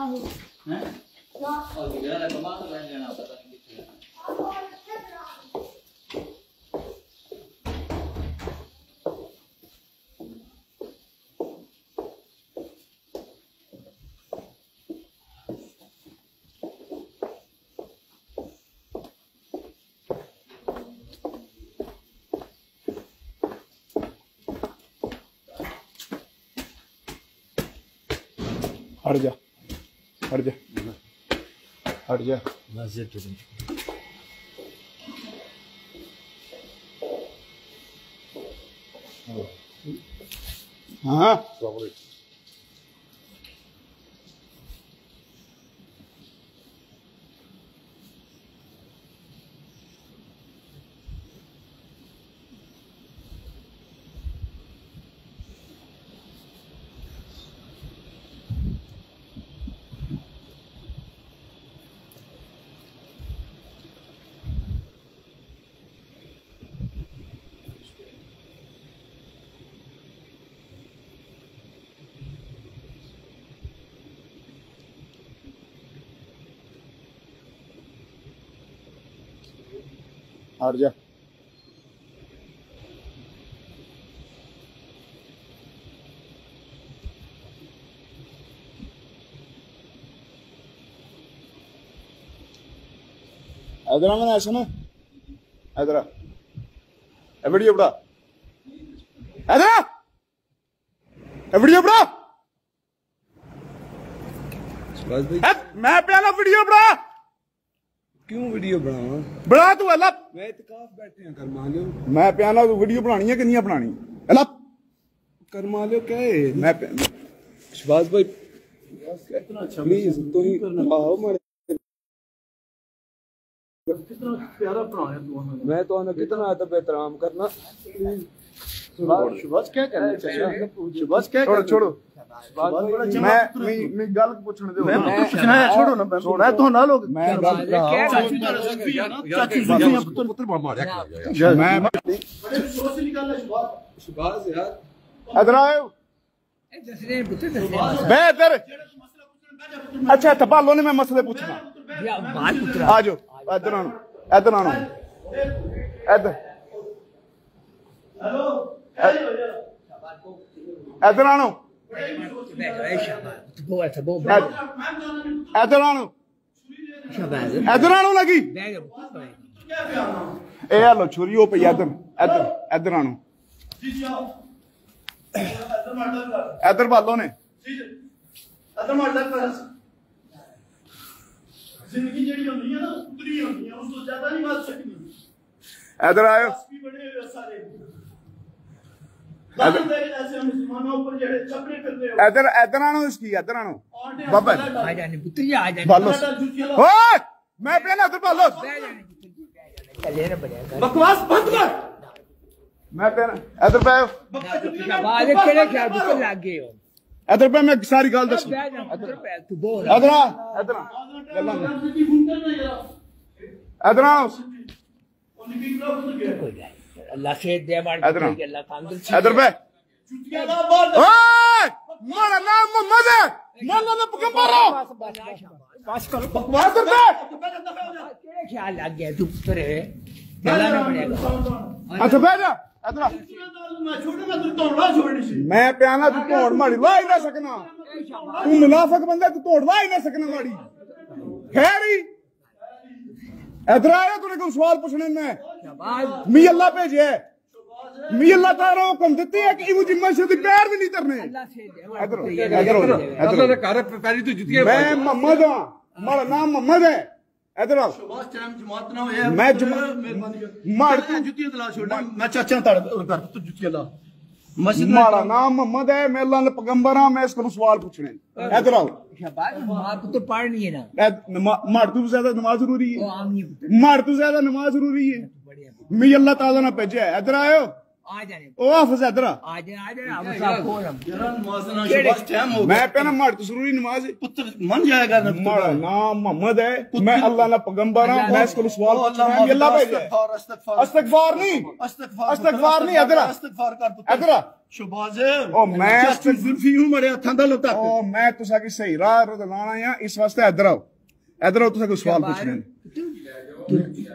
हैं और यार कमा तो बन जाना पता नहीं कितने हट जा हट जा हट जा मस्जिद हाँ हट जा इधर आना ऐसा ना इधर वीडियो बड़ा इधर वीडियो बड़ा मैं पहला वीडियो बड़ा क्यों वीडियो बनावा बड़ा तू अल्लाह मैं इतकाफ बैठे हैं करमा लो मैं पहला तू वीडियो बनानी है कि नहीं बनानी अल्लाह करमा लो क्या है मैं शहबाज भाई कितना अच्छा प्लीज तो ही आओ मारे कितना प्यारा पढ़ाया तू हमें मैं तो ना कितना अदब एहतराम करना शुभाष क्या करना चाहिए शुभाष क्या छोड़ो छोड़ो मैं गल पूछने दो मैं पूछना है छोड़ो ना मैं तो ना लोग मैं गल चाची पुत्र मार मैं बड़े सोच से निकालना शुभाष शहबाज यार इधर आओ मैं इधर अच्छा थपालो ने मैं मसले पूछना आ जाओ इधर आना इधर आना इधर हेलो इधर आनो इधर आनो इधर आनो लगी ए लो छुरी हो पई इधर इधर इधर आनो इधर बालो ने जिंदगी जेडी होंदी है ना उतरी होंदी है उसको ज्यादा नहीं बात सकती इधर आयो बड़े सारे ऐसे मुसलमानों ऊपर जेडे चपड़े करते हो इधर इधर आनो इसकी इधर आनो बाबा आ जाने पुत्र आ जाने बालो ओए मैं पहले इधर बालो चले ना बढ़िया बकवास बंद कर मैं पहले इधर पे शाबाश केड़े ख्याल पुत्र लग गए हो इधर पे मैं सारी गल दस पुत्र पे तू बोल इधर आ इधर आ इधर आ अल्लाह से दे मार इधर अल्लाह तंदुरुस्ती इधर पे ओए मेरा नाम मोहम्मद है मैं ना पैगंबर हूं बस करो बकवास इधर पे केड़े ख्याल लग गए तू पुत्र चला ना बढ़िया अच्छा बैठ जा इधर आ मैं छोड़ मैं तू तोड़वा छोड़नी सी मैं प्याना तू तोड़ मारी ला ही ना सकना तू मुनाफिक बंदा तू तोड़ ला ही ना सकना मारी खैर ही इधर आया तूने कोई सवाल पूछने में शाबाश मी अल्लाह भेजे मी अल्लाह तारा हुक्म देती है कि इमु जिम्मा से पैर भी नहीं तरने अल्लाह से दे इधर अल्लाह दे घर पैरी तो जुतियां मैं मोहम्मद हां मेरा नाम मोहम्मद है इधर आओ शुभाष टाइम जमात ना होया मैं मेहरबानी मार तू जुतियां दिला छोड़ना मैं चाचा ताड़ कर तू जुतियां ला मस्जिद मेरा नाम मोहम्मद है मैं अल्लाह ने पैगंबर हां मैं इसको सवाल पूछने इधर आओ शाबाश मां पुत्र पढ़नी है ना मार तू ज्यादा नमाज जरूरी वो है आम नहीं पुत्र मार तू ज्यादा नमाज जरूरी है बढ़िया मी अल्लाह ताला ने भेजा है इधर आयो आ जाने ओ हाफिज इधर आ आ जाने हम सब को हम जरा नमाज ना शबाश टाइम हो मैं पे ना मार तो जरूरी नमाज है पुत्र मन जाएगा ना मारा नाम मोहम्मद है मैं अल्लाह ना पैगंबर हूं मैं इसको सवाल पूछना है अल्लाह भेजे इस्तगफार नहीं इस्तगफार नहीं इधर इस्तगफार कर पुत्र इधर शबाज ओ मैं जुल्फी हूं मरे हथां दा लता ओ मैं तुसा की सही राह लाना है इस वास्ते इधर आओ तुसा कोई सवाल पूछने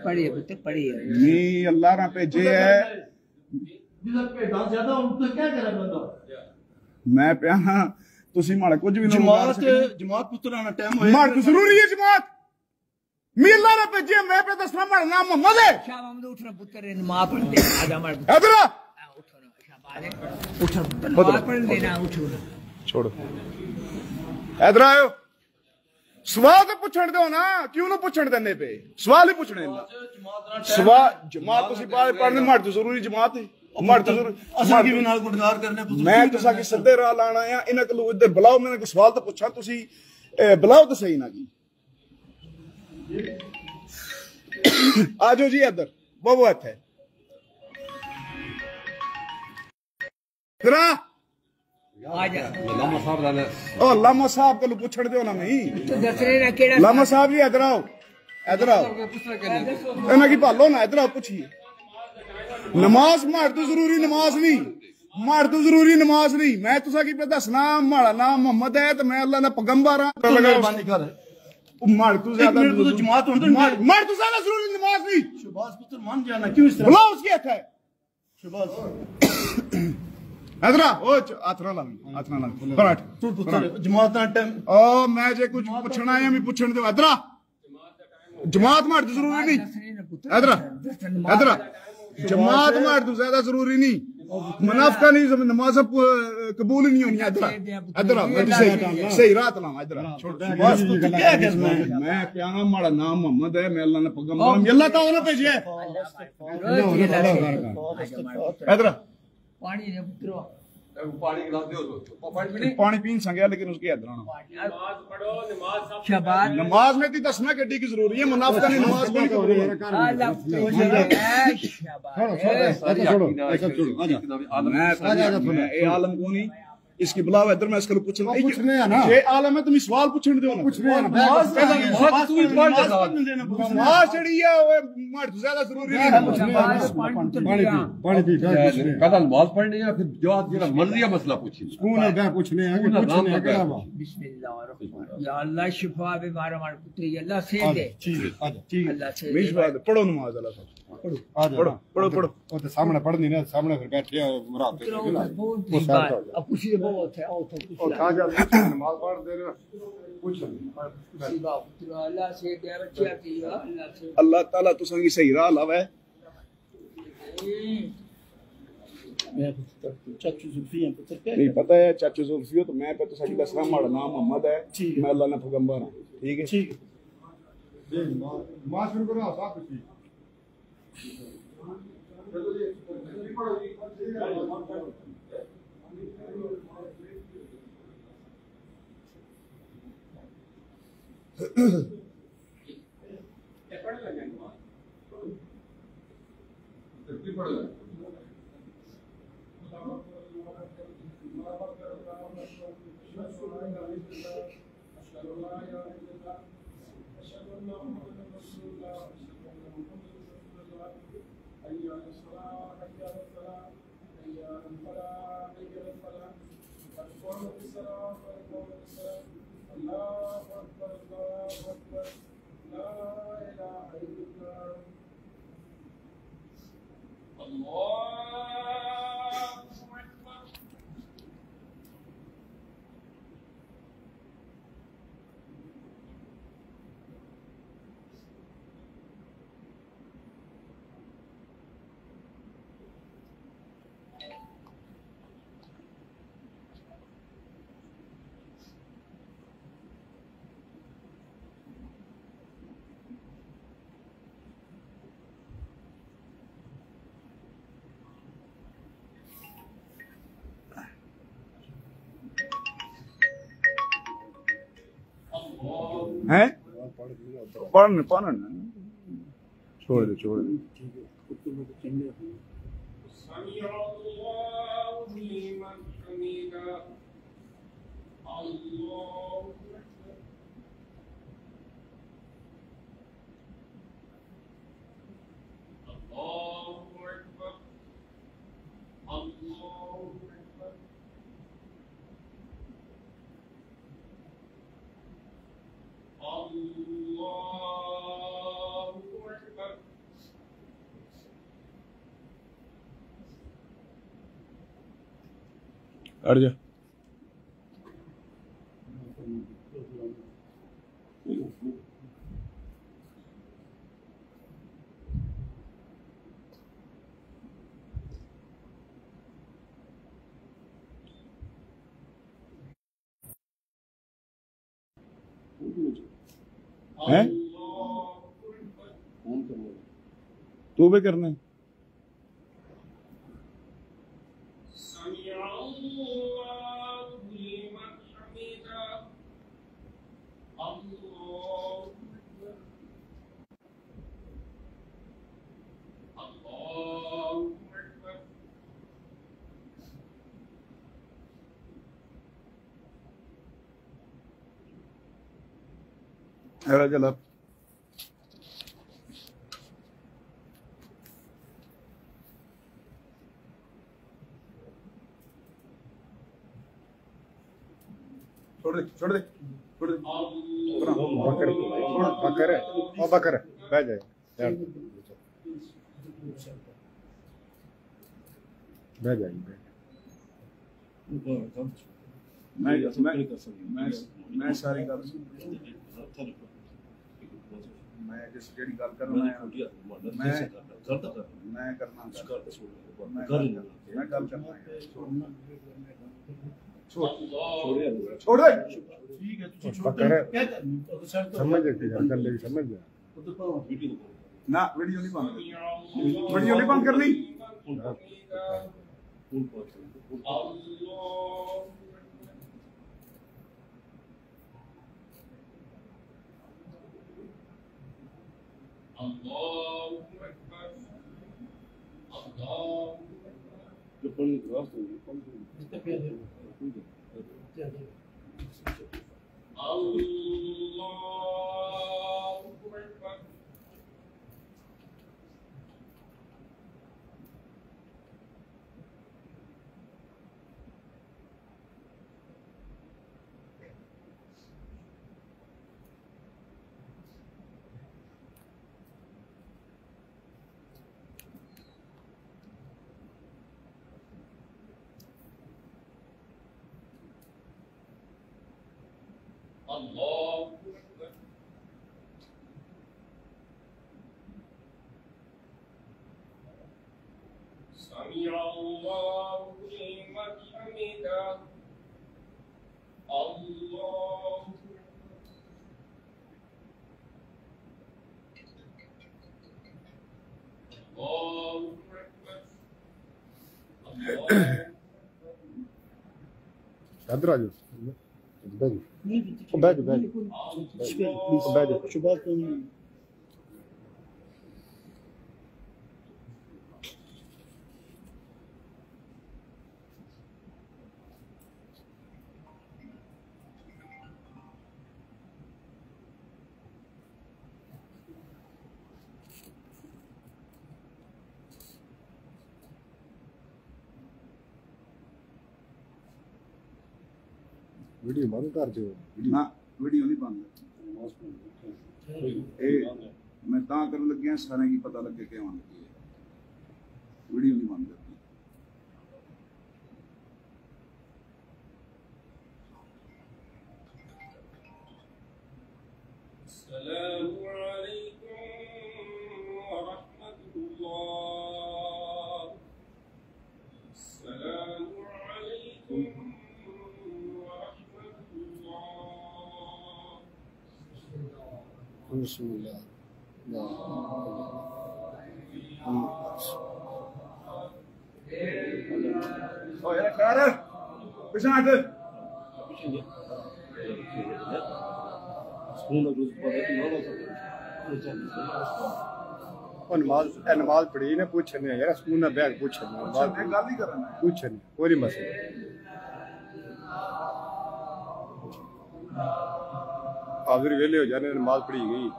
पढ़िए पुत्र पढ़िए नी अल्लाह ने भेजे है जिधर पे डांस ज्यादा उन तो क्या करे बंदा मैं पे तुसी माड़ा कुछ भी जमात पुत्र आना टाइम होया मार तो जरूरी है जमात मी अल्लाह ने भेजे मैं पे दसना माड़ा नाम मोहम्मद है शाह हम उठना पुत्र नमाज पढ़ दे आजा मार इधर आ उठो ना शाबाश उठो नमाज पढ़ लेना उठो छोड़ो इधर आयो सवाल तो पूछण दो ना क्यों ना पूछण देने पे सवाल ही पूछने सवाल जमात तुसी पढ़ने मार तो जरूरी जमात है मार तो असल की बिना गुनगार करने मैं तुसा की सदे राह लाना है इन्हें को इधर बुलाओ मैंने को सवाल तो पूछा तुसी बुलाओ तो सही ना की आजो जी इधर वो है इधर आजा ओ लामा साहब को पूछण दो ना नहीं तो दसरे ना केड़ा लामा साहब जी इधर आओ इन्हें की पालो ना इधर आओ पूछिए नमाज मार तो जरूरी नमाज नहीं मैं तुसा की पे दसना माड़ा नाम मोहम्मद है तो मैं अल्लाह ने पैगंबर हां मेहरबानी कर मार तू ज्यादा जमात होंदे मार तू ज्यादा जरूरी नमाज नहीं शबाज पुत्र मान जाना क्यों इस तरह बुलाओ उसकी हथ है शबाज इधर ओ आथरा ला पराठ तू पुत्र जमात ना टाइम ओ मैं जे कुछ पूछना है मैं पूछण दे इधर जमात मार तो जरूरी नहीं इधर जमात मार तो ज्यादा जरूरी नहीं मुनाफिका नहीं नमाज कबूल ही नहीं होनी इधर सही रात लाऊं इधर बस पुत्र क्या करना है मैं प्यारा माड़ा नाम मोहम्मद है मैं अल्लाह ने पैगंबर अल्लाह ताला ने भेजे इधर पानी ने पुत्रो पानी पीन संगया लेकिन उसके इधर आना शाबाश नमाज में ती दसना गड्डी की जरूरी है मुनाफिका नहीं नमाज कोई कबूल मैं ए आलम को नहीं इसकी बुलाओ इधर मैं इसको पूछने है ना ये आलम है तुम सवाल पूछने दो ना पूछने है ना नमाज चढ़ी है वो मर्द ज्यादा जरूरी नहीं पानी पी कदा नमाज पढ़नी है फिर जो जेड़ा मर्जी है मसला पूछी कौन है क्या पूछने है बिस्मिल्लाह या अल्लाह शिफा बीमार हमारे पुत्र या अल्लाह से दे ठीक है अल्लाह से विश्वास पढ़ो नमाज अल्लाह पढ़ो वो तो सामने पढ़नी ना सामने फिर बैठे अब कुछ बहुत है और खा जा नमाज पढ़ दे रहे कुछ अल्लाह से दे बच्चा की अल्लाह से अल्लाह ताला तुसां की सही राह लावे चाचू जुल्फी हैं पुत्र क्या नहीं पता है चाचू जुल्फी हो तो मैं पे तुसां की दसना माड़ा नाम मोहम्मद है मैं अल्लाह ने पैगंबर हूं ठीक है ये नमाज शुरू करो साहब कुछ हैं पढ़ने छोड़ दे अड़ जा। हैं तू भी करना है। अरे चल अब छोड़ दे छोड़ दे छोड़ दे बकर बकर है ओ बकर है बैठ जाए यार बैठ जाए मैं सारी गल मैं जिस जेडी गल करना है मैं करना मैं गल करना है छोड़ दे ठीक है बकर है समझ कर ले समझ जा ना वीडियो नहीं बंद करनी इधर आ जाओ बैठ वीडियो बंद कर दो ना वीडियो नहीं बंद मैं ता कर लगे सारे की पता लगे कि आने लगी है वीडियो नहीं बंद करती ਉਹ ਨਮਾਜ਼ ਪੜ੍ਹੀ ਨੇ ਪੁੱਛਣੇ ਯਾਰ ਸਕੂਲ ਨਾਲ ਬੈਗ ਪੁੱਛਣੇ ਨਮਾਜ਼ ਗੱਲ ਹੀ ਕਰਨਾ ਪੁੱਛਣੇ ਕੋਈ ਮਸਲਾ ਹਾਜ਼ਰ ਵੇਲੇ ਹੋ ਜਾਣੇ ਨਮਾਜ਼ ਪੜ੍ਹੀ ਗਈ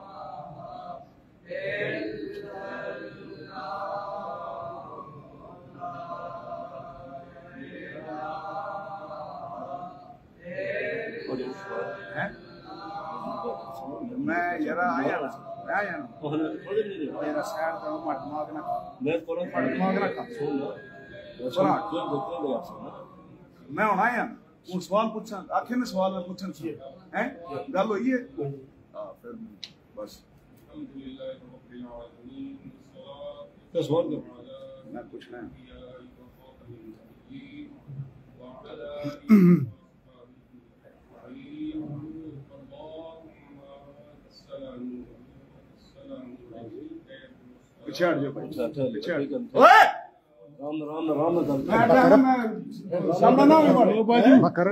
मैं यार आया ना मेरा सैर का मत दिमाग ना मैं पूरा दिमाग ना खा मैं होना आया वो सवाल पूछा आखिर में सवाल पूछन चाहिए हैं गल हुई है हां फिर बस तो सवाल मैं पूछना है पीछे हट जाओ भाई पीछे हट ओए राम मैं सामने ना हो बाजी कर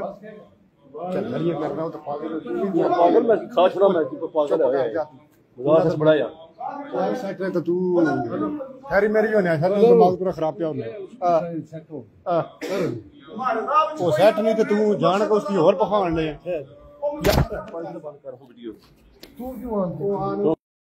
चल ये कर रहा हूं तो पागल मैं खा छोड़ा मैं तो पागल है मजाक से बड़ा यार सेट तो तू खैरी मेरी होने सर दिमाग पूरा खराब पे होने वो सेट नहीं तो तू जान को उसकी और पखान ले तू क्यों